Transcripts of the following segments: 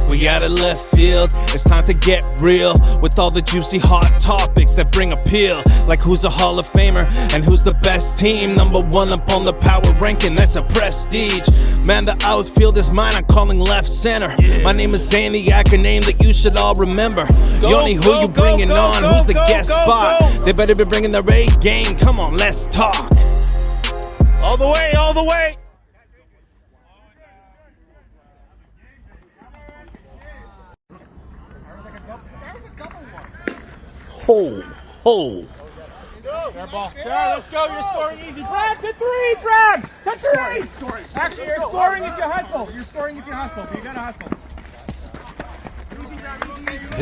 We out of left field, it's time to get real with all the juicy hot topics that bring appeal. Like who's a Hall of Famer and who's the best team. Number one up on the power ranking, that's a prestige. Man, the outfield is mine, I'm calling left center. My name is Daniac, a name that you should all remember. Yoni, who you bringing on? Who's the guest spot? They better be bringing their A game, come on, let's talk. All the way, all the way. Ho, ho. Fair ball. Jared, let's go. You're scoring easy. Brad, to three, Brad. To three. Scoring. Actually, you're scoring if you hustle. You're scoring if you hustle. But you gotta hustle.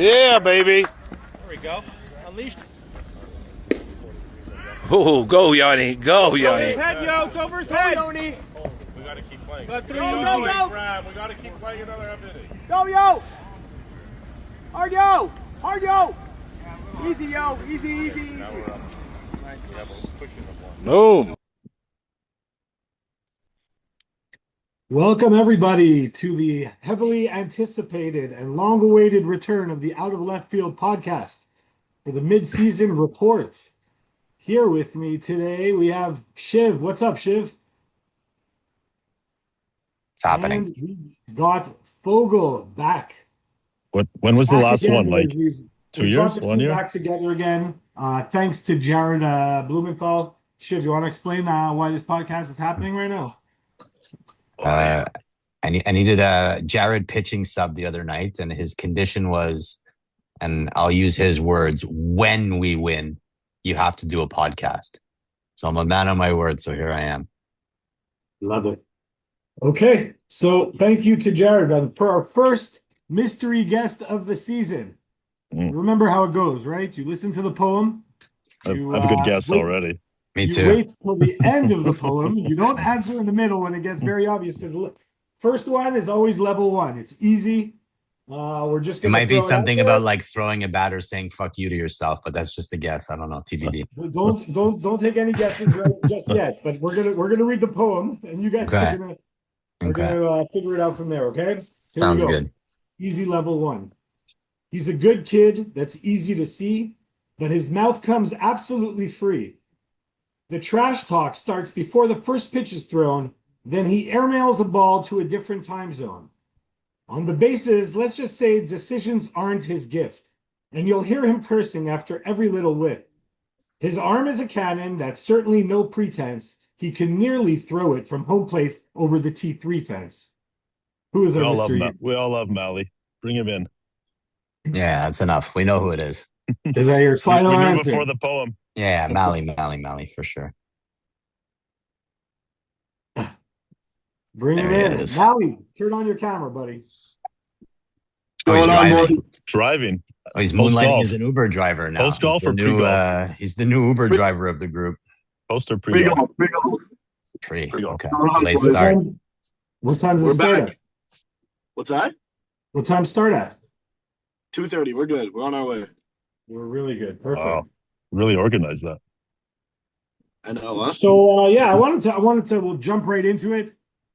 Yeah, baby. There we go. Unleashed. Oh, go, Yanni. Go, Over his Yanni. head, yo. It's over his head. We gotta keep playing. Go, Go, Brad. We gotta keep playing another half inning. Go, yo! Hard, yo! Hard, yo! Easy, yo! Easy, easy, easy. Now we're up. Nice. Yeah, we're pushing them one. Boom. Welcome, everybody, to the heavily anticipated and long-awaited return of the Out of Left Field podcast for the mid-season report. Here with me today, we have Shiv. What's up, Shiv? It's happening. And we got Fogel back. When was the Back last again, one? Like we've 2 years? brought the 1 team year? back together again. Thanks to Jared Blumenthal. Shiv, you want to explain why this podcast is happening right now? I needed a Jared pitching sub the other night, and his condition was, and I'll use his words, when we win, you have to do a podcast. So I'm a man of my word, so here I am. Love it. Okay, so thank you to Jared for our first mystery guest of the season. Remember how it goes, right? You listen to the poem. I have a good guess already. Me You too. wait till the end of the poem. You don't answer in the middle when it gets very obvious, because first one is always level one. It's easy. We're just It gonna might be throw out something there. about like throwing a bat or saying "fuck you" to yourself, but that's just a guess. I don't know. TBD. Don't take any guesses right just yet. But we're gonna read the poem, and you guys Okay. are gonna figure it out from there. Okay? Here Sounds we go. good. Easy level one. He's a good kid that's easy to see, but his mouth comes absolutely free. The trash talk starts before the first pitch is thrown, then he airmails a ball to a different time zone. On the bases, let's just say decisions aren't his gift, and you'll hear him cursing after every little whiff. His arm is a cannon, that's certainly no pretense. He can nearly throw it from home plate over the T3 fence. Who is We our all love mystery? we all love Mally. Bring him in. Yeah, that's enough. We know who it is. Is that your final we knew answer? before the poem. Yeah, Mally, for sure. Bring him There he in. is. Mally, turn on your camera, buddy. Oh, he's driving. Driving. Oh, he's Post moonlighting golf. as an Uber driver now. Post golf He's the or new, pre-golf? he's the new Uber driver of the group. Post or pre-golf? Pre. Pre-golf. Okay. Alright, Late boys. start. What time's We're it start back. at? What's that? What time start at? 2:30. We're good. We're on our way. We're really good. Perfect. Wow. Really organized that. I know, huh? So yeah, I wanted to we'll jump right into it.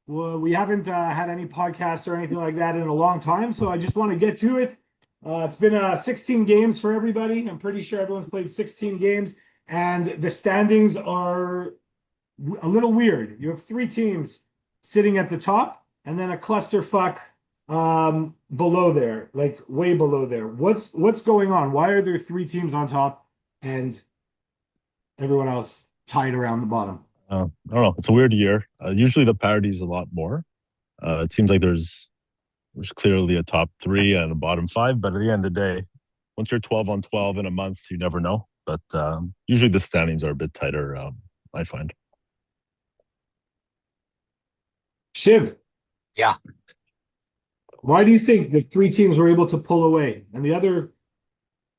Well, we haven't had any podcasts or anything like that in a long time, so I just want to get to it. It's been 16 games for everybody. I'm pretty sure everyone's played 16 games, and the standings are a little weird. You have three teams sitting at the top, and then a clusterfuck below there, like way below there. What's going on? Why are there three teams on top and everyone else tied around the bottom? I don't know. It's a weird year. Usually the parity's a lot more. It seems like there's clearly a top three and a bottom five, but at the end of the day, once you're 12 on 12 in a month, you never know. But usually the standings are a bit tighter, I find. Shiv. Yeah. Why do you think the three teams were able to pull away and the other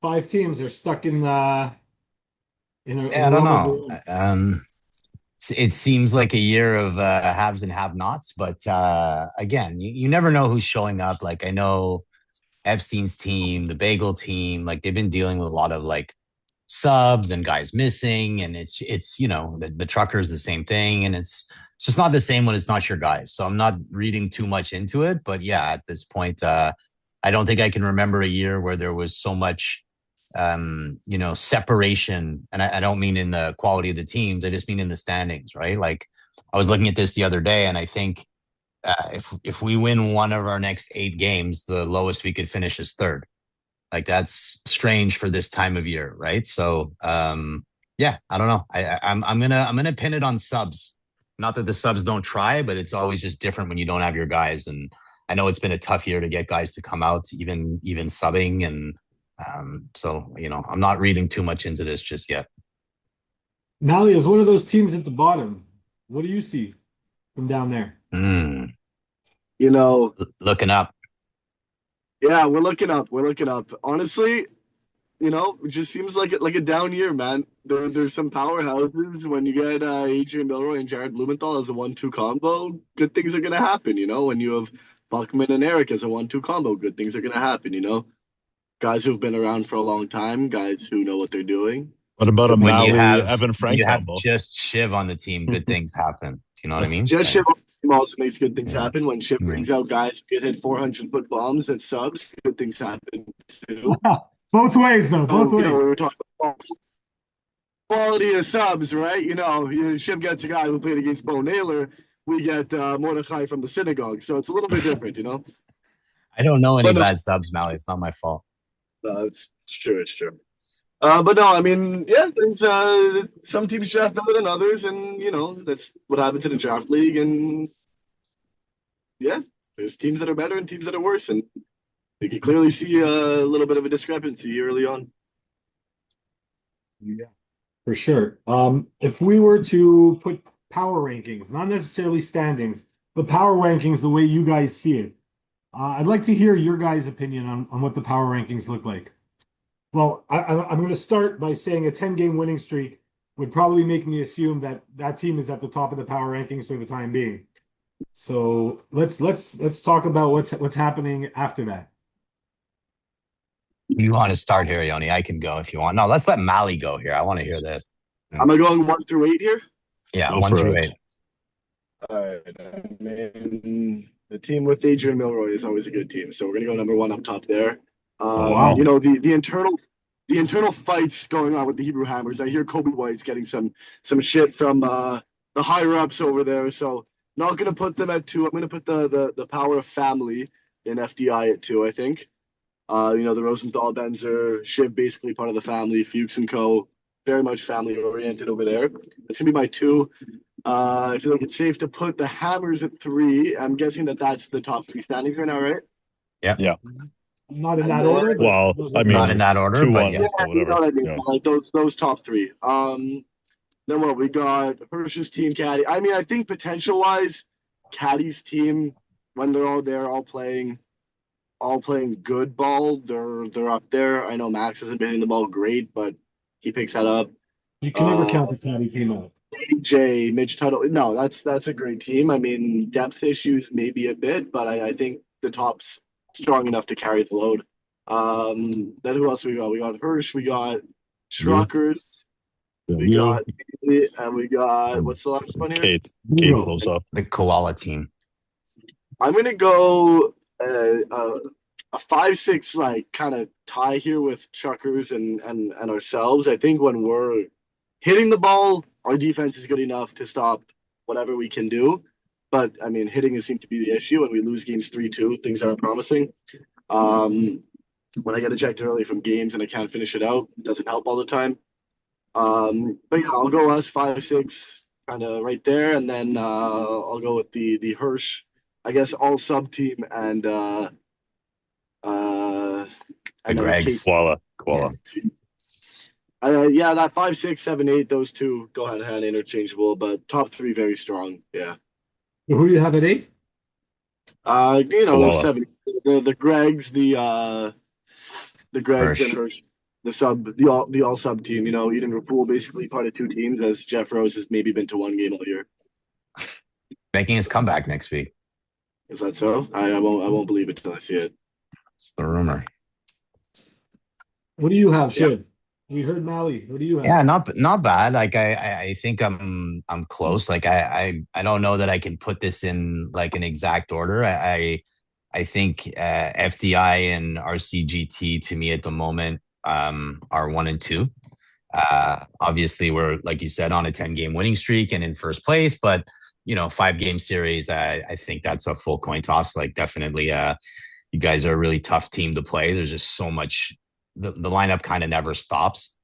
five teams are stuck in I don't know. It seems like a year of haves and have-nots, but again, you never know who's showing up. Like I know Epstein's team, the Bagel team, like they've been dealing with a lot of like subs and guys missing, and it's the truckers the same thing, and it's just not the same when it's not your guys. So I'm not reading too much into it, but yeah, at this point, I don't think I can remember a year where there was so much, separation. And I don't mean in the quality of the teams. I just mean in the standings, right? Like I was looking at this the other day, and I think if we win one of our next 8 games, the lowest we could finish is third. Like that's strange for this time of year, right? So yeah, I don't know. I'm gonna pin it on subs. Not that the subs don't try, but it's always just different when you don't have your guys. And I know it's been a tough year to get guys to come out, even subbing, and so I'm not reading too much into this just yet. Mali is one of those teams at the bottom. What do you see from down there? You know, Looking up. yeah, we're looking up. We're looking up. Honestly, it just seems like a down year, man. There's some powerhouses. When you get Adrian Milroy and Jared Blumenthal as a 1-2 combo, good things are gonna happen. When you have Buckman and Eric as a 1-2 combo, good things are gonna happen. Guys who've been around for a long time, guys who know what they're doing. What about a When you Mally have Evan Frank you have combo? just Shiv on the team, good things happen. Do you know what I mean? Just Shiv also makes good things happen. When Shiv Yeah. brings out guys who can hit 400-foot bombs at subs, good things happen too. Both ways, though. Both ways. We were talking about quality of subs, right? Shiv gets a guy who played against Bo Naylor. We get Mordechai from the synagogue. So it's a little bit different, I don't know any But no- bad subs, Mally. It's not my fault. No, it's true. It's true. But no, I mean, yeah, there's some teams draft better than others, and that's what happens in a draft league. And yeah, there's teams that are better and teams that are worse, and you can clearly see a little bit of a discrepancy early on. Yeah, for sure. If we were to put power rankings, not necessarily standings, but power rankings the way you guys see it, I'd like to hear your guys' opinion on what the power rankings look like. Well, I'm going to start by saying a 10-game winning streak would probably make me assume that team is at the top of the power rankings for the time being. So let's talk about what's happening after that. You want to start here, Yoni? I can go if you want. No, let's let Mally go here. I want to hear this. Am I going 1 through 8 here? Yeah, Go 1 for through it. 8. All right. I mean, the team with Adrian Milroy is always a good team, so we're gonna go number 1 up top there. Wow. The internal fights going on with the Hebrew Hammers. I hear Kobe White's getting some shit from the higher ups over there. So not gonna put them at 2. I'm gonna put the Power family in FDI at 2. I think. The Rosenthal, Benzer, Shiv, basically part of the family. Fuchs and Co. Very much family oriented over there. That's gonna be my 2. I feel like it's safe to put the Hammers at 3. I'm guessing that's the top 3 standings right now, right? Yep. Yeah. Not in that order. But Well, I mean, Not in that order, 2-1, but yeah. so You know whatever. what I mean? Yeah. Like those top 3. Then what we got? Hirsch's team, Caddy. I mean, I think potential wise, Caddy's team, when they're all there, all playing good ball, they're up there. I know Max hasn't been hitting the ball great, but he picks that up. you can never count the Caddy team out. AJ, Mitch Tuttle. No, that's a great team. I mean, depth issues maybe a bit, but I think the top's strong enough to carry the load. Then who else we got? We got Hirsch, we got Schrockers, we got and we got what's the last one here? Kate Zero. close up. The koala team. I'm gonna go a 5-6 like kind of tie here with Chuckers and ourselves. I think when we're hitting the ball, our defense is good enough to stop whatever we can do. But I mean, hitting seems to be the issue, and we lose games 3-2. Things aren't promising. When I get ejected early from games and I can't finish it out, it doesn't help all the time. But yeah, I'll go us 5-6, kind of right there, and then I'll go with the Hirsch, I guess, all sub team and The then Gregs. Koala. yeah, that 5, 6, 7, 8, those two go hand in hand, interchangeable, but top 3 very strong. Yeah. Who do you have at 8? Koala. 7, the Gregs, the Gregs Hirsch. and Hirsch, the all sub team. Eden Rapul basically part of 2 teams, as Jeff Rose has maybe been to 1 game all year. Making his comeback next week. Is that so? I won't believe it till I see it. It's the rumor. What do you have, Shiv? We heard Mally. What do you have? Yeah, not bad. Like I think I'm close. Like I don't know that I can put this in like an exact order. I I think FDI and RCGT to me at the moment are 1 and 2. Obviously, we're, like you said, on a 10-game winning streak and in first place, but 5-game series, I think that's a full coin toss. Like, definitely, you guys are a really tough team to play. There's just so much. The lineup kind of never stops.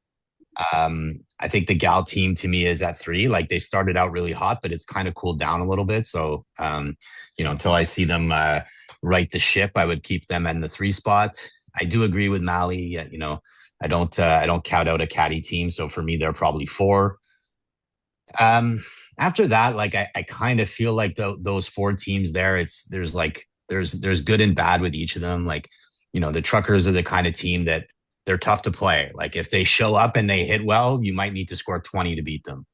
I think the Gal team to me is at 3. Like, they started out really hot, but it's kind of cooled down a little bit. So, until I see them right the ship, I would keep them in the 3 spot. I do agree with Mally. I don't count out a caddy team. So for me, they're probably 4. After that, like I kind of feel like those 4 teams there, there's good and bad with each of them. Like, the Truckers are the kind of team that they're tough to play. Like, if they show up and they hit well, you might need to score 20 to beat them,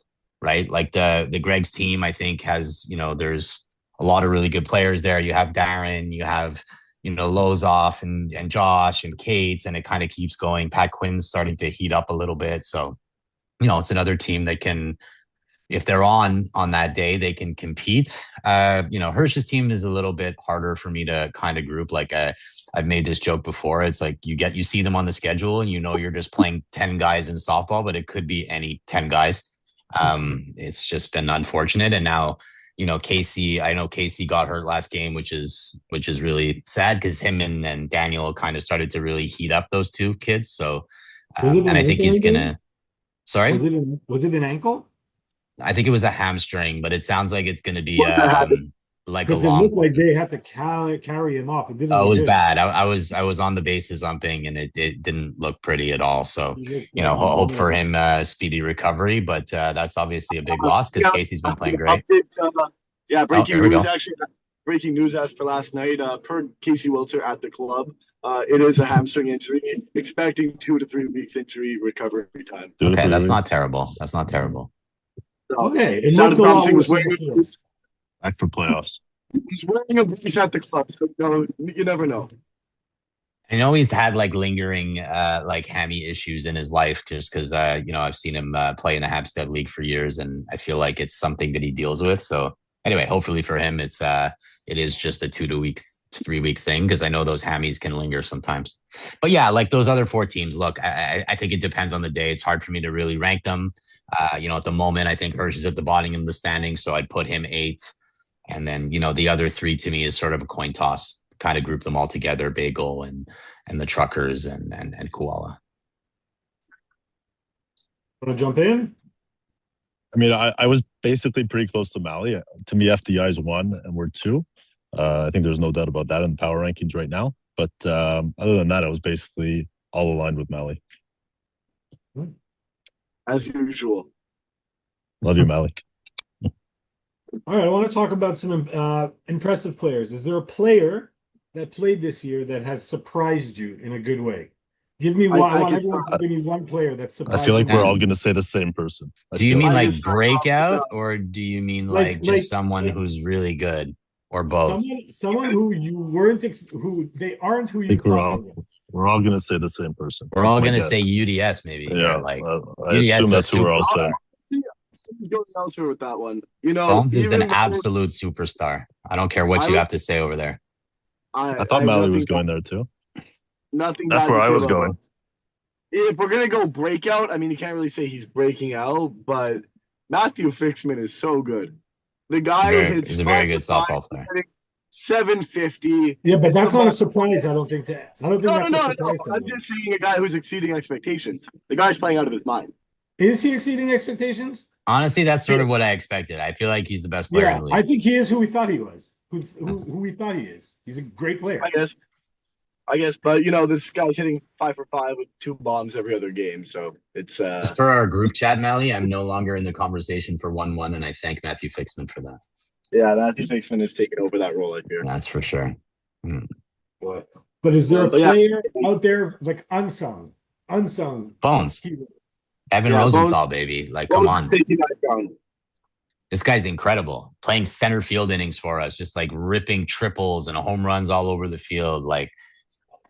right? Like the Greg's team, I think has, there's a lot of really good players there. You have Darren, you have, Lozoff and Josh and Cates, and it kind of keeps going. Pat Quinn's starting to heat up a little bit. So, it's another team that can, if they're on that day, they can compete. Hirsch's team is a little bit harder for me to kind of group. Like, I've made this joke before. It's like you see them on the schedule and you're just playing 10 guys in softball, but it could be any 10 guys. It's just been unfortunate. And now, Casey, I know Casey got hurt last game, which is really sad because him and Daniel kind of started to really heat up those 2 kids. So, and I think he's gonna. Sorry, was it an ankle? I think it was a hamstring, but it sounds like it's going to be like a Because long. it looked like they had to carry him off. It was bad. I was on the bases umping, and it didn't look pretty at all. So hope for him speedy recovery. But that's obviously a big loss because Casey's been playing great. Breaking news. Actually, breaking news as for last night. Per Casey Wilter at the club, it is a hamstring injury. Expecting 2 to 3 weeks injury recovery time. Okay, that's not terrible. That's not terrible. Okay, it sounded promising. Was wearing back for playoffs. He's wearing a brace at the club, so you never know. I know he's had like lingering like hammy issues in his life just because I've seen him play in the Hampstead League for years, and I feel like it's something that he deals with. So anyway, hopefully for him, it is just a 2 to 3 week thing because I know those hammies can linger sometimes. But yeah, like those other 4 teams, look, I think it depends on the day. It's hard for me to really rank them. At the moment, I think Hirsch is at the bottom of the standing, so I'd put him 8. And then, the other 3 to me is sort of a coin toss. Kind of group them all together: Bagel and the Truckers and Koala. Want to jump in? I mean, I was basically pretty close to Mally. To me, FDI is 1 and we're 2. I think there's no doubt about that in the power rankings right now. But other than that, I was basically all aligned with Mally. As usual. Love you, Mally. All right, I want to talk about some impressive players. Is there a player that played this year that has surprised you in a good way? Give me one. I want everyone to give me one player that surprised you. I feel like we're all going to say the same person. Do you mean like breakout, or do you mean like just someone who's really good, or both? Someone who you weren't, who they aren't who you thought. We're all going to say the same person. We're all going to say UDS maybe. Yeah, like I assume that's who we're all saying. Going elsewhere with that one. Bones is an absolute superstar. I don't care what you have to say over there. I thought Mally was going there too. Nothing. That's where I was going. If we're gonna go breakout, I mean, you can't really say he's breaking out, but Matthew Fixman is so good. The guy he's a very good softball player. 750. Yeah, but that's not a surprise. I don't think that's a surprise. No. I'm just seeing a guy who's exceeding expectations. The guy's playing out of his mind. Is he exceeding expectations? Honestly, that's sort of what I expected. I feel like he's the best player in the league. I think he is who we thought he was. Who we thought he is. He's a great player. I guess, but this guy's hitting 5 for 5 with 2 bombs every other game, so it's Just for our group chat, Mally, I'm no longer in the conversation for 1-1, and I thank Matthew Fixman for that. Yeah, Matthew Fixman has taken over that role, I fear. That's for sure. But is there a player out there like unsung? Bones. Evan Rosenthal, baby. Like, come on. This guy's incredible. Playing center field innings for us, just like ripping triples and home runs all over the field. Like,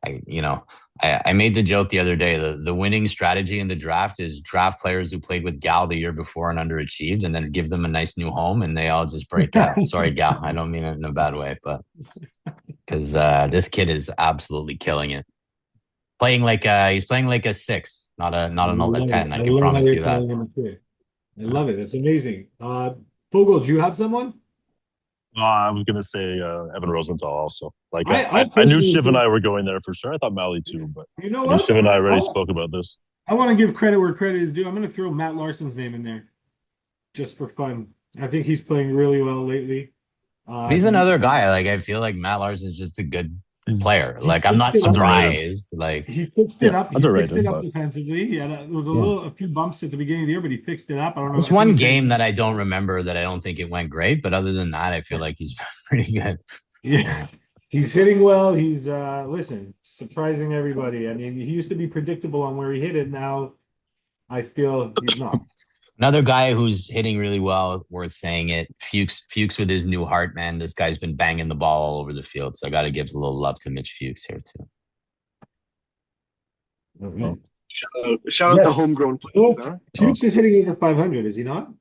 I made the joke the other day. The winning strategy in the draft is draft players who played with Gal the year before and underachieved, and then give them a nice new home, and they all just break out. Sorry, Gal. I don't mean it in a bad way, but because this kid is absolutely killing it. He's playing like a 6, not an love it. 10. I I can love how promise you're you that. calling him a kid. I love it. It's amazing. Fogel, do you have someone? I was gonna say Evan Rosenthal also. Like I I knew personally Shiv and think, I were going there for sure. I thought Mally too, but you know I knew what? Shiv and I already spoke about this. I want to give credit where credit is due. I'm going to throw Matt Larson's name in there just for fun. I think he's playing really well lately. He's another guy. Like I feel like Matt Larson is just a good player. He Like I'm not fixed it up. Underrated. surprised. Like He fixed it up. He fixed underrated, it up but defensively. He had there was Yeah. a few bumps at the beginning of the year, but he fixed it up. I don't know. there's I think one he's game hitting- that I don't remember that I don't think it went great, but other than that, I feel like he's pretty good. Yeah, he's hitting well. He's listen, surprising everybody. I mean, he used to be predictable on where he hit it. Now I feel he's not. Another guy who's hitting really well, worth saying it. Fuchs with his new heart, man. This guy's been banging the ball all over the field. So I got to give a little love to Mitch Fuchs here too. Shout out to homegrown players. Fuchs is hitting over 500, is he not?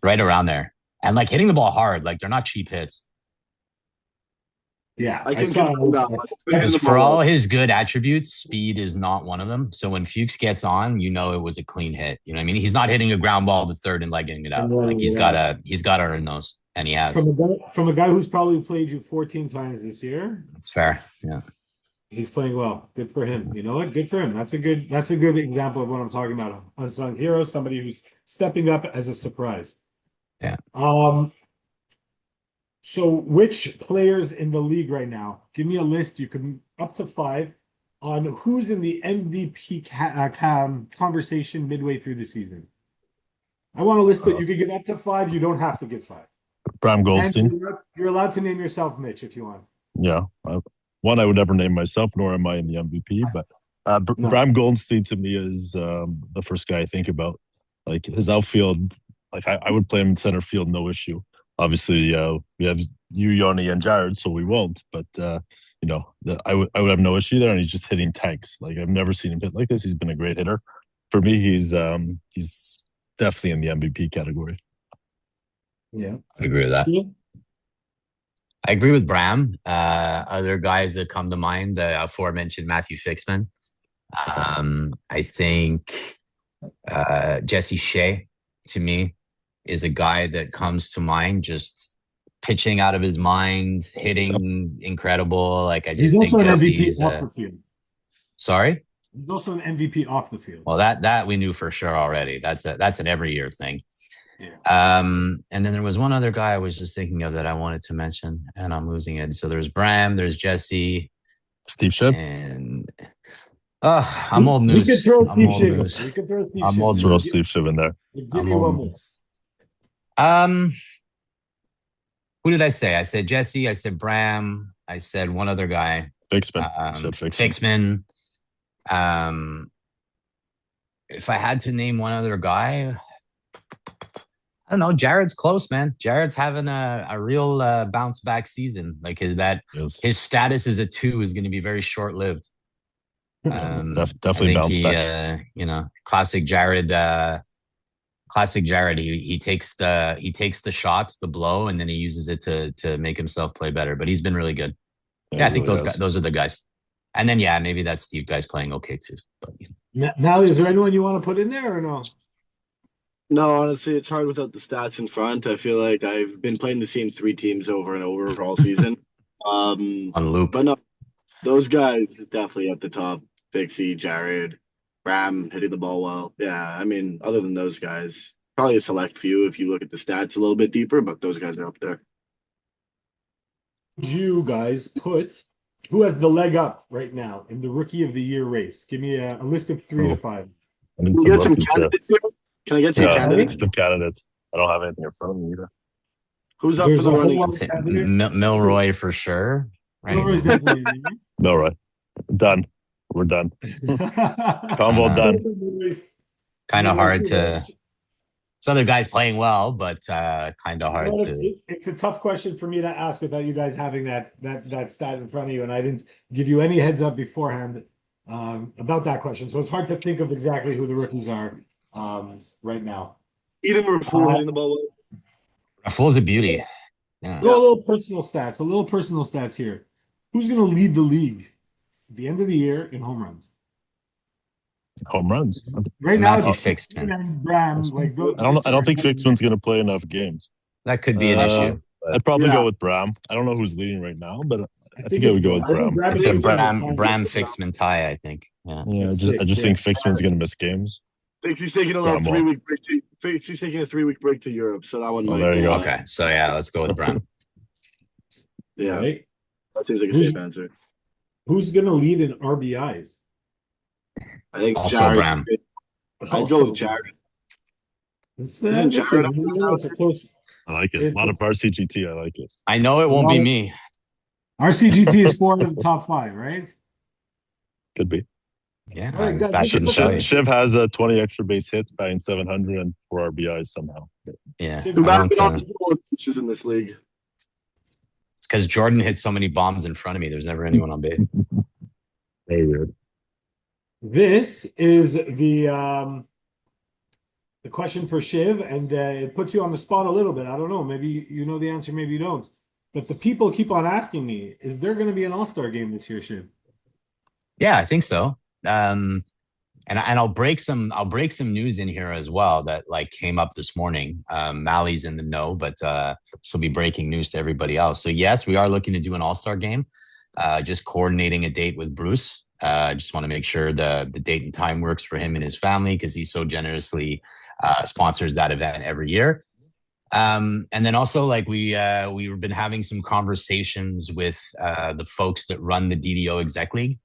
Right around there, and like hitting the ball hard. Like they're not cheap hits. Yeah, I can saw confirm that. Because for all his good attributes, speed is not one of them. So when Fuchs gets on, you know it was a clean hit. You know what I mean? He's not hitting a ground ball to third and legging it out. Like he's got to earn those, and he has. From a guy who's probably played you 14 times this year. That's fair. Yeah. He's playing well. Good for him. You know what? Good for him. That's a good example of what I'm talking about. Unsung hero, somebody who's stepping up as a surprise. Yeah. So which players in the league right now? Give me a list. You can up to 5 on who's in the MVP conversation midway through the season. I want a list that you could give up to 5. You don't have to give 5. Bram Goldstein. And you're allowed to name yourself Mitch if you want. Yeah. One I would never name myself, nor am I in the MVP, but Bram Goldstein to me is the first guy I think about. Like his outfield, like I would play him in center field, no issue. Obviously, we have you, Yoni, and Jared, so we won't. But I would have no issue there, and he's just hitting tanks. Like I've never seen him hit like this. He's been a great hitter. For me, he's definitely in the MVP category. Yeah, I agree with that. I agree with Bram. Other guys that come to mind, the aforementioned Matthew Fixman. I think Jesse Shea, to me, is a guy that comes to mind, just pitching out of his mind, hitting incredible. Like I just think Jesse's off the field. Sorry? He's also an MVP off the field. Well, that we knew for sure already. That's an every year thing. Yeah. And then there was one other guy I was just thinking of that I wanted to mention, and I'm losing it. So there's Bram, there's Jesse, Steve Shipp, and I'm old news. We could throw I'm Steve old Shipp. news. We could throw Steve I'm Shipp. old throw news. Steve Shipp in there. Give I'm me one old more. news. Who did I say? I said Jesse. I said Bram. I said one other guy. Fixman. Fixman. If I had to name one other guy, I don't know. Jared's close, man. Jared's having a real bounce back season. Like his status as a 2 is going to be very short lived. Definitely bounce back. Classic Jared. Classic Jared. He takes the shot, the blow, and then he uses it to make himself play better. But he's been really good. Yeah, I think those are the guys. And then maybe that Steve guy's playing okay too. But Now, is there anyone you want to put in there or no? No, honestly, it's hard without the stats in front. I feel like I've been playing the same 3 teams over and over all season. On loop. But no, those guys definitely at the top. Fixie, Jared, Bram hitting the ball well. Yeah, I mean, other than those guys, probably a select few if you look at the stats a little bit deeper, but those guys are up there. You guys put who has the leg up right now in the Rookie of the Year race? Give me a list of 3 to 5. I need Can we get some rookies here. candidates here? Can I get some candidates? Some candidates. I don't have anything in front of me either. Who's up There's for the a whole running? lot of candidates. Milroy for sure. Right? Milroy's definitely in there. Milroy. Done. We're done. Convo done. Kind of hard to. Some other guys playing well, but kind of hard to. It's a tough question for me to ask without you guys having that stat in front of you, and I didn't give you any heads up beforehand about that question. So it's hard to think of exactly who the rookies are right now. Eden Raful hitting the ball well. Raful's a beauty. Yeah. Go a little personal stats here. Who's going to lead the league at the end of the year in home runs? Home runs. Right now, Matthew it's Fixman. and Bram. Like I don't think Fixman's going to play enough games. That could be an issue. I'd probably Yeah. go with Bram. I don't know who's leading right now, but I think I it's would go with I think Bram. It's a is gonna Bram Fixman tie, I think. Yeah. Yeah, That's I just sick, think Fixman's going to miss games. Thinks he's taking a little Bram will. 3-week break. Thinks he's taking a 3-week break to Europe, so that one Oh, might. there you go. Okay, so yeah, let's go with Bram. Yeah, Right? that seems like a safe answer. Who's going to lead in RBIs? I think Also Jared. Bram. I'd go with Jared. It's, Isn't listen, Jared- it's a close. I like it. A lot of RCGT. I like it. I know it won't be me. RCGT is 4 of the top 5, right? Could be. Yeah, All right, guys, that this shouldn't is show you. Shiv has 20 extra base hits, batting 700 and 4 RBIs somehow. Yeah, Too Who I might don't, be on the pitches in this league? it's because Jordan hit so many bombs in front of me. There's never anyone on base. Very weird. This is the question for Shiv, and it puts you on the spot a little bit. I don't know. Maybe you know the answer, maybe you don't. But the people keep on asking me, is there going to be an All-Star game this year, Shiv? Yeah, I think so. And I'll break some news in here as well that like came up this morning. Mally's in the know, but this will be breaking news to everybody else. So yes, we are looking to do an All-Star game. Just coordinating a date with Bruce. Just want to make sure the date and time works for him and his family because he so generously sponsors that event every year. And then also like we've been having some conversations with the folks that run the DDO Exec League.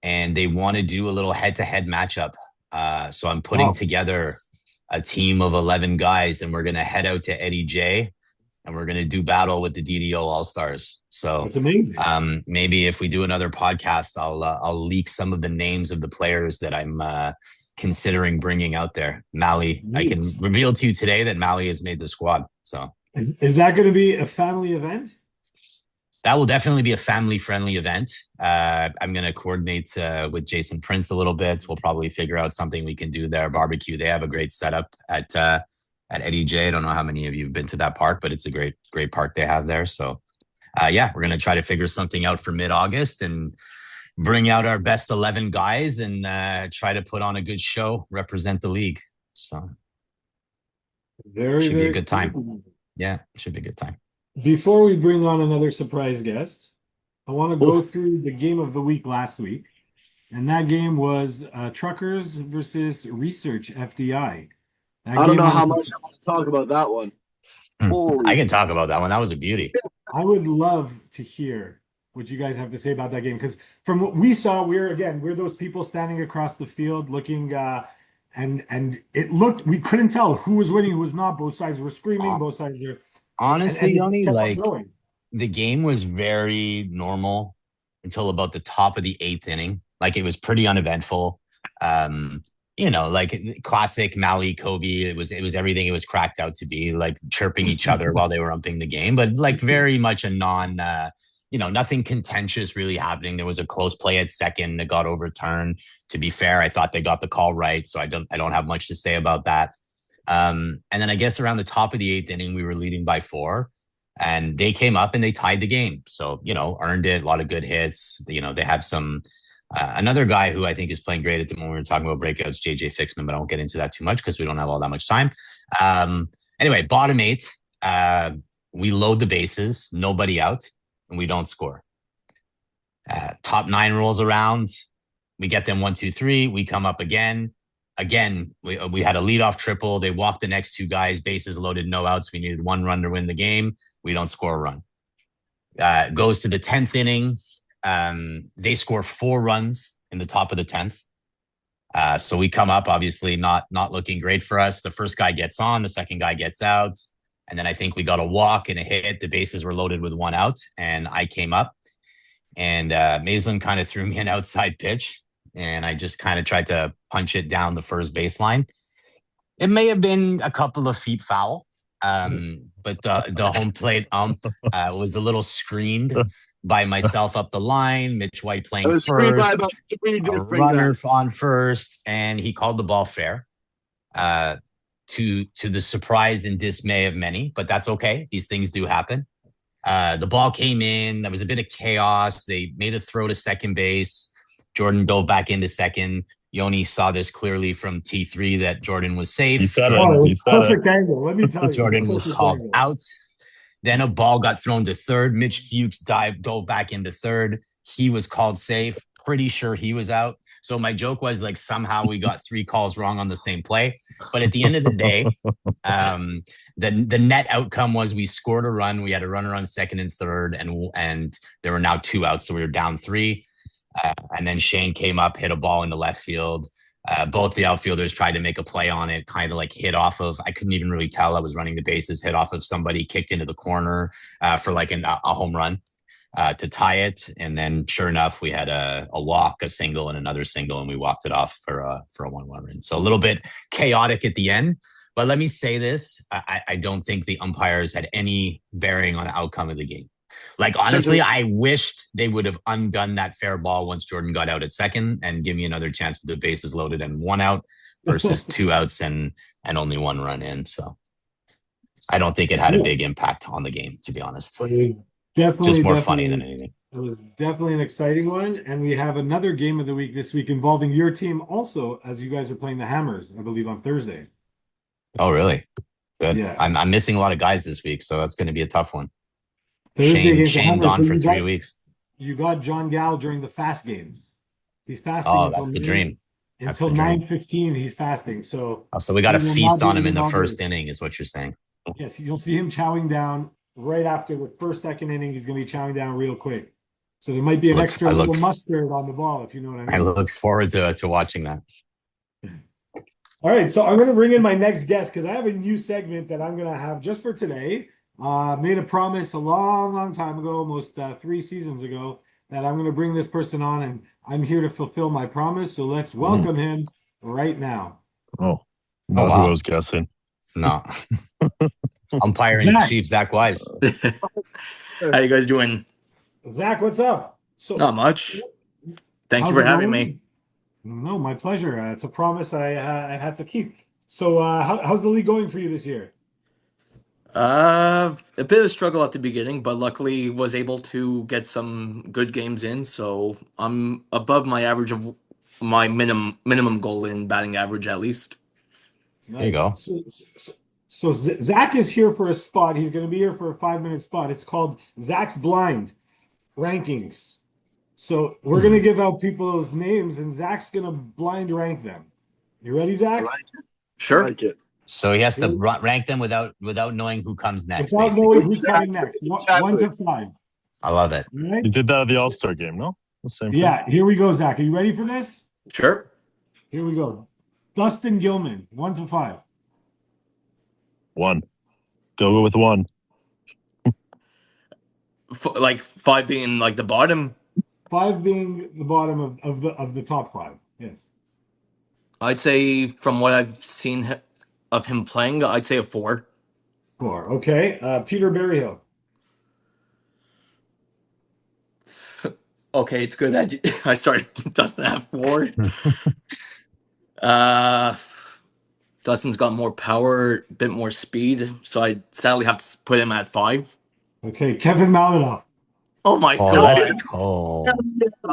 And they want to do a little head-to-head matchup. So I'm putting together a team of 11 guys, and we're going to head out to Eddie J, and we're going to do battle with the DDO All-Stars. So That's amazing. maybe if we do another podcast, I'll leak some of the names of the players that I'm considering bringing out there. Mally, I can reveal to you today that Mally has made the squad. So is that going to be a family event? That will definitely be a family-friendly event. I'm going to coordinate with Jason Prince a little bit. We'll probably figure out something we can do there. Barbecue. They have a great setup at Eddie J. I don't know how many of you have been to that park, but it's a great park they have there. So, yeah, we're going to try to figure something out for mid-August and bring out our best 11 guys and try to put on a good show, represent the league. So, should be a good time. Cool. Yeah, should be a good time. Before we bring on another surprise guest, I want to go through the game of the week last week. And that game was Truckers versus Research FDI. I don't know how much I want to talk about that one. I can talk about that one. That was a beauty. I would love to hear what you guys have to say about that game. Because from what we saw, we're those people standing across the field looking and it looked, we couldn't tell who was winning, who was not. Both sides were screaming, both sides were. Honestly, Yoni, like going. the game was very normal until about the top of the 8th inning. Like it was pretty uneventful. Like classic Mally Kobe. It was everything it was cracked out to be, like chirping each other while they were umping the game, but like very much a non nothing contentious really happening. There was a close play at second that got overturned. To be fair, I thought they got the call right, so I don't have much to say about that. And then I guess around the top of the 8th inning, we were leading by 4 and they came up and they tied the game. So, earned it. A lot of good hits. They have some, another guy who I think is playing great at the moment. We were talking about breakouts, JJ Fixman, but I won't get into that too much because we don't have all that much time. Anyway, bottom 8, we load the bases, nobody out, and we don't score. Top 9 rolls around. We get them 1, 2, 3. We come up again. Again, we had a leadoff triple. They walked the next 2 guys, bases loaded, no outs. We needed 1 run to win the game. We don't score a run. Goes to the 10th inning. They score 4 runs in the top of the 10th. So we come up, obviously not looking great for us. The first guy gets on, the second guy gets out. And then I think we got a walk and a hit. The bases were loaded with 1 out. And I came up. And Maislin kind of threw me an outside pitch. And I just kind of tried to punch it down the first baseline. It may have been a couple of feet foul, but the home plate ump was a little screened by myself up the line. Mitch White playing first, a runner on first, and he called the ball fair. To the surprise and dismay of many, but that's okay. These things do happen. The ball came in. There was a bit of chaos. They made a throw to second base. Jordan dove back into second. Yoni saw this clearly from T3 that Jordan was safe. He said Oh, it. it He was said it. perfect angle. Let me tell you. Jordan was Perfect called angle. out. Then a ball got thrown to third. Mitch Fuchs dove back into third. He was called safe. Pretty sure he was out. So my joke was like somehow we got 3 calls wrong on the same play. But at the end of the day, the net outcome was we scored a run. We had a runner on second and third, and there were now 2 outs, so we were down 3. And then Shane came up, hit a ball into left field. Both the outfielders tried to make a play on it, kind of like hit off of, I couldn't even really tell I was running the bases, hit off of somebody, kicked into the corner for like a home run to tie it. And then sure enough, we had a walk, a single, and another single, and we walked it off for a 1-1 win. So a little bit chaotic at the end. But let me say this, I don't think the umpires had any bearing on the outcome of the game. Like, honestly, I wished they would have undone that fair ball once Jordan got out at second and give me another chance with the bases loaded and 1 out versus 2 outs and only 1 run in. So I don't think it had a big impact on the game, to be honest. Just more funny than anything. It was definitely an exciting one. And we have another game of the week this week involving your team also, as you guys are playing the Hammers, I believe, on Thursday. Oh, really? Good. Yeah. I'm missing a lot of guys this week, so that's going to be a tough one. Thursday Shane gone for 3 weeks. You got John Gal during the fast games. He's fasting. Oh, that's the dream. Until 9:15, he's fasting. So we got to feast on him in the first inning, is what you're saying. Yes, you'll see him chowing down right after the first, second inning. He's going to be chowing down real quick. So there might be an extra little mustard on the ball, if you know what I mean. I look forward to watching that. All right, so I'm going to bring in my next guest because I have a new segment that I'm going to have just for today. Made a promise a long time ago, almost 3 seasons ago, that I'm going to bring this person on, and I'm here to fulfill my promise. So let's welcome him right now. Oh, not who I was guessing. No. Umpire in chief, Zach Wise. How you guys doing? Zach, what's up? So not much. Thank you for having me. No, my pleasure. It's a promise I had to keep. So how's the league going for you this year? A bit of a struggle at the beginning, but luckily was able to get some good games in. So I'm above my average of my minimum goal in batting average at least. Nice. There you go. So Zach is here for a spot. He's going to be here for a 5-minute spot. It's called Zach's Blind Rankings. So we're going to give out people's names, and Zach's going to blind rank them. You ready, Zach? I like it. Sure. I like it. So he has to rank them without knowing who comes next. Without knowing who's coming next. 1 to 5. I love it. Right? You did that at the All-Star game, no? The same thing. Yeah, here we go, Zach. Are you ready for this? Sure. Here we go. Dustin Gilman, 1 to 5. 1. Go with 1. Like 5 being like the bottom. 5 being the bottom of the top 5. Yes. I'd say from what I've seen of him playing, I'd say a 4. 4. Okay. Peter Berryhill. Okay, it's good that I started Dustin at 4. Dustin's got more power, a bit more speed, so I sadly have to put him at 5. Okay, Kevin Malinoff. Oh my god! Oh,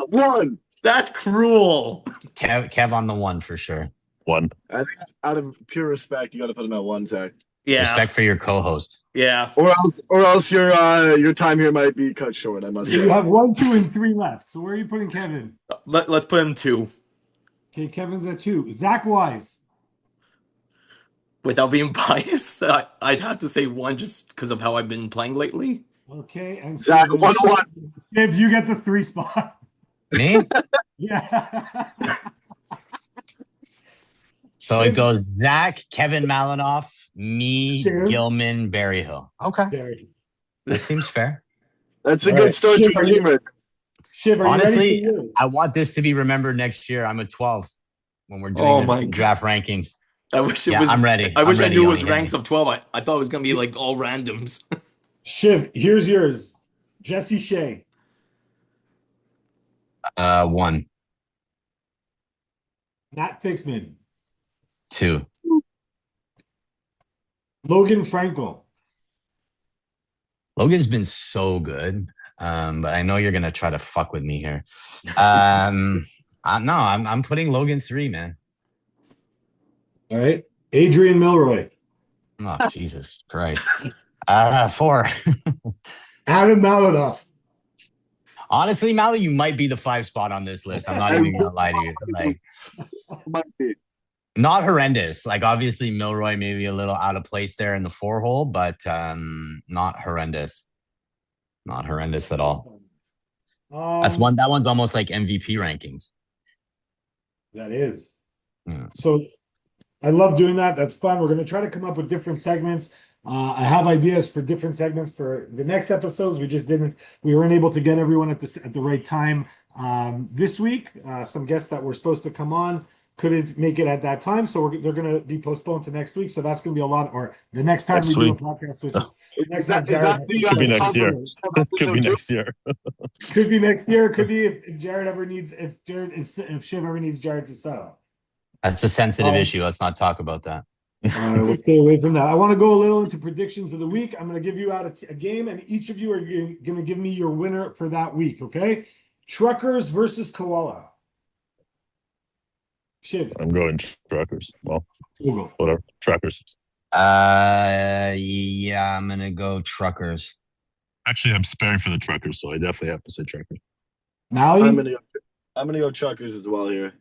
1. That's cruel. Kev on the 1 for sure. 1. I think out of pure respect, you got to put him at 1, Zach. Yeah. Respect for your co-host. Yeah. Or else your time here might be cut short. I must say. You have 1, 2, and 3 left. So where are you putting Kevin? Let's put him 2. Okay, Kevin's at 2. Zach Wise. Without being biased, I'd have to say 1 just because of how I've been playing lately. Okay, and Zach 1-1. If you get the 3 spot. Me? Yeah. So it goes Zach, Kevin Malinoff, me, Sure. Gilman, Berryhill. Okay. That seems fair. That's a good start to your team, right? Shiv, are Honestly, you ready for I want this to be remembered next year. I'm a 12 when we're doing the draft rankings. I wish it was. I'm ready. I wish I knew it was Yoni, ranks of 12. I thought it was gonna be like all randoms. Shiv, here's yours. Jesse Shea. 1, Matt Fixman. 2, Logan Frankel. Logan's been so good, but I know you're gonna try to fuck with me here. I'm putting Logan 3, man. All right. Adrian Milroy. Oh Jesus Christ. 4. Adam Malinoff. Honestly, Mally, you might be the 5 spot on this list. I'm not even gonna lie to you. Like, Might be. not horrendous. Like, obviously, Milroy maybe a little out of place there in the 4 hole, but not horrendous. Not horrendous at all. That one's almost like MVP rankings. That is. Hmm. So I love doing that. That's fun. We're going to try to come up with different segments. I have ideas for different segments for the next episodes. We weren't able to get everyone at the right time this week. Some guests that were supposed to come on couldn't make it at that time, so they're going to be postponed to next week. So that's going to be a lot, or the next time Next we week. do a podcast, which is next That, time. is Jared that the, Could be next year. compliment Could be episode next year. Could be next year. Could be if Jared ever needs, if Shiv ever needs Jared to sell. That's a sensitive issue. Let's not talk about that. All right, we'll stay away from that. I want to go a little into predictions of the week. I'm going to give you out a game, and each of you are going to give me your winner for that week. Okay? Truckers versus Koala. Shiv. I'm going truckers. Well, Google. whatever. Truckers. Yeah, I'm gonna go truckers. Actually, I'm sparing for the truckers, so I definitely have to say truckers. Mally? I'm gonna go truckers as well here.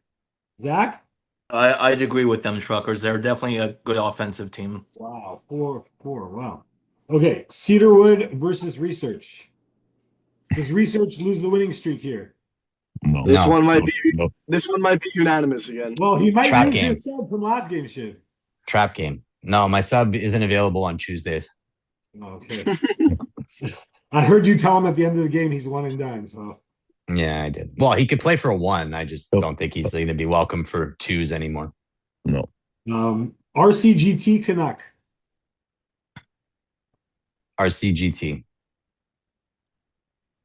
Zach? I'd agree with them, truckers. They're definitely a good offensive team. Wow, 4-4. Wow. Okay, Cedarwood versus Research. Does Research lose the winning streak here? No. This No. one might be No. this one might be unanimous again. Well, he might Trap lose game. his sub from last game, Shiv. Trap game. No, my sub isn't available on Tuesdays. Okay. I heard you tell him at the end of the game he's one and done, so. Yeah, I did. Well, he could play for a 1. I just don't think he's going to be welcome for 2s anymore. No. RCGT Canuck. RCGT.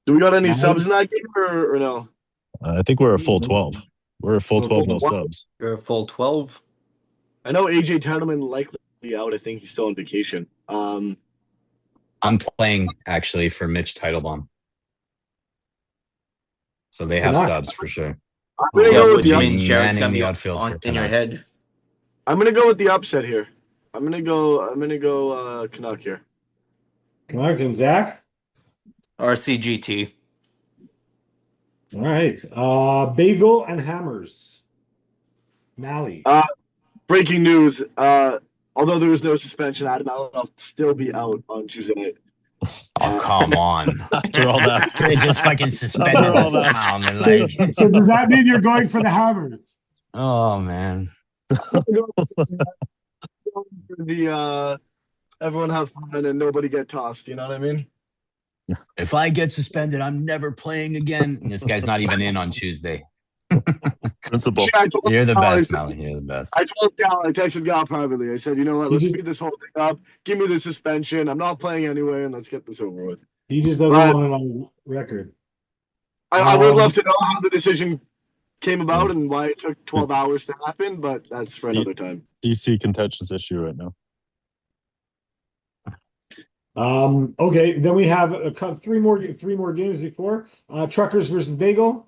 Do we got any subs in that game or no? I think we're a full 12. We're a full We're 12, no full subs. You're a full 12. I know AJ Tettleman likely out. I think he's still on vacation. I'm playing actually for Mitch Teitelbaum. So they have Canuck. subs for sure. I'm gonna Yeah, go with which the means Jared's manning gonna be the outfield for in your Canuck. head. I'm gonna go with the upset here. I'm gonna go Canuck here. Canuck and Zach. RCGT. All right. Bagel and Hammers. Mally. Breaking news. Although there was no suspension, Adam Allen will still be out on Tuesday night. Oh, come on. After all that. They just fucking suspended After all this that. clown. And like, So does that mean you're going for the Hammers? oh, man. The everyone have fun and nobody get tossed. You know what I mean? If I get suspended, I'm never playing again. And this guy's not even in on Tuesday. Principal. Yeah, I told You're the Gal, best, Mally. You're the best. I told Gal, I texted Gal privately. I said, you know what? Let's just- speed this whole thing up. Give me the suspension. I'm not playing anyway, and let's get this over with. He just doesn't Right. want it on record. I would love to know how the decision came about and why it took 12 hours to happen, but that's for another time. DC contentious issue right now. Okay, then we have three more games before. Truckers versus Bagel.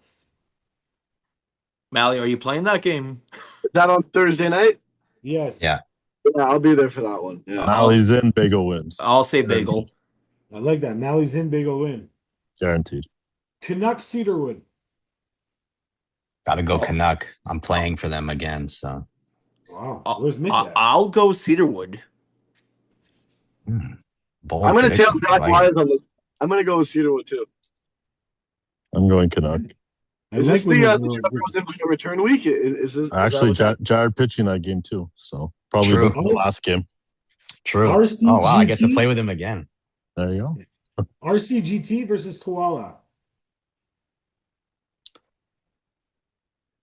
Mally, are you playing that game? Is that on Thursday night? Yes. Yeah. Yeah, I'll be there for that one. Yeah. Mally's in, Bagel wins. I'll say Bagel. I like that. Mally's in, Bagel win. Guaranteed. Canuck Cedarwood. Gotta go Canuck. I'm playing for them again, so. Wow. Where's Mick at? I'll go Cedarwood. Bold I'm going to tell prediction. Zach Like, Myers on this. I'm going to go with Cedarwood, too. I'm going Canuck. I Is like this when the you're Jeff Rosen return week? Is this Actually, is that Jared pitching that game too. So probably True. the last game. True. RCGT? Oh, wow. I get to play with him again. There you go. RCGT versus Koala.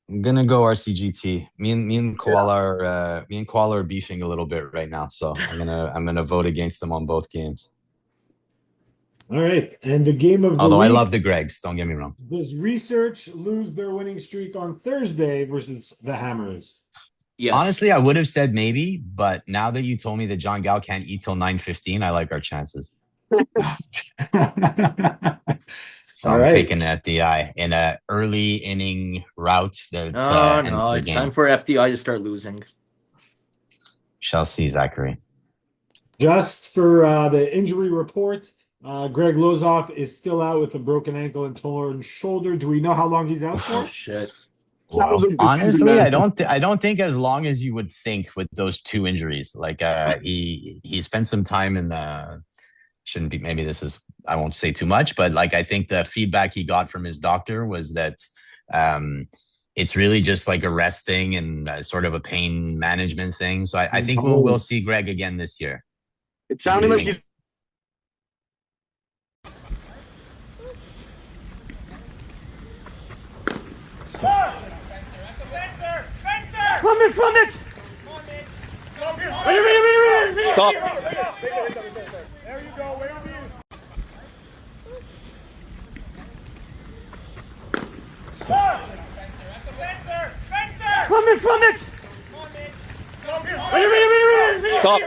I'm gonna go RCGT. Me and Koala are beefing a little bit right now, so I'm gonna vote against them on both games. All right, and the game of the Although I week, love the Gregs, don't get me wrong. does Research lose their winning streak on Thursday versus the Hammers? Yes. Honestly, I would have said maybe, but now that you told me that John Gal can't eat till 9:15, I like our chances. So All I'm right. taking FDI in a early inning route that Oh ends no, the it's game. time for FDI to start losing. Shall see, Zachary. Just for the injury report, Greg Lozoff is still out with a broken ankle and torn shoulder. Do we know how long he's out Oh for? shit. Sounds like the season, Honestly, man. I don't think as long as you would think with those two injuries. Like he spent some time in the shouldn't be maybe this is I won't say too much, but like I think the feedback he got from his doctor was that it's really just like a rest thing and sort of a pain management thing. So I think we'll see Greg again this year. It sounded like he's Plummet! Wait. Stop. There you go, way over you. Plummet! Stop.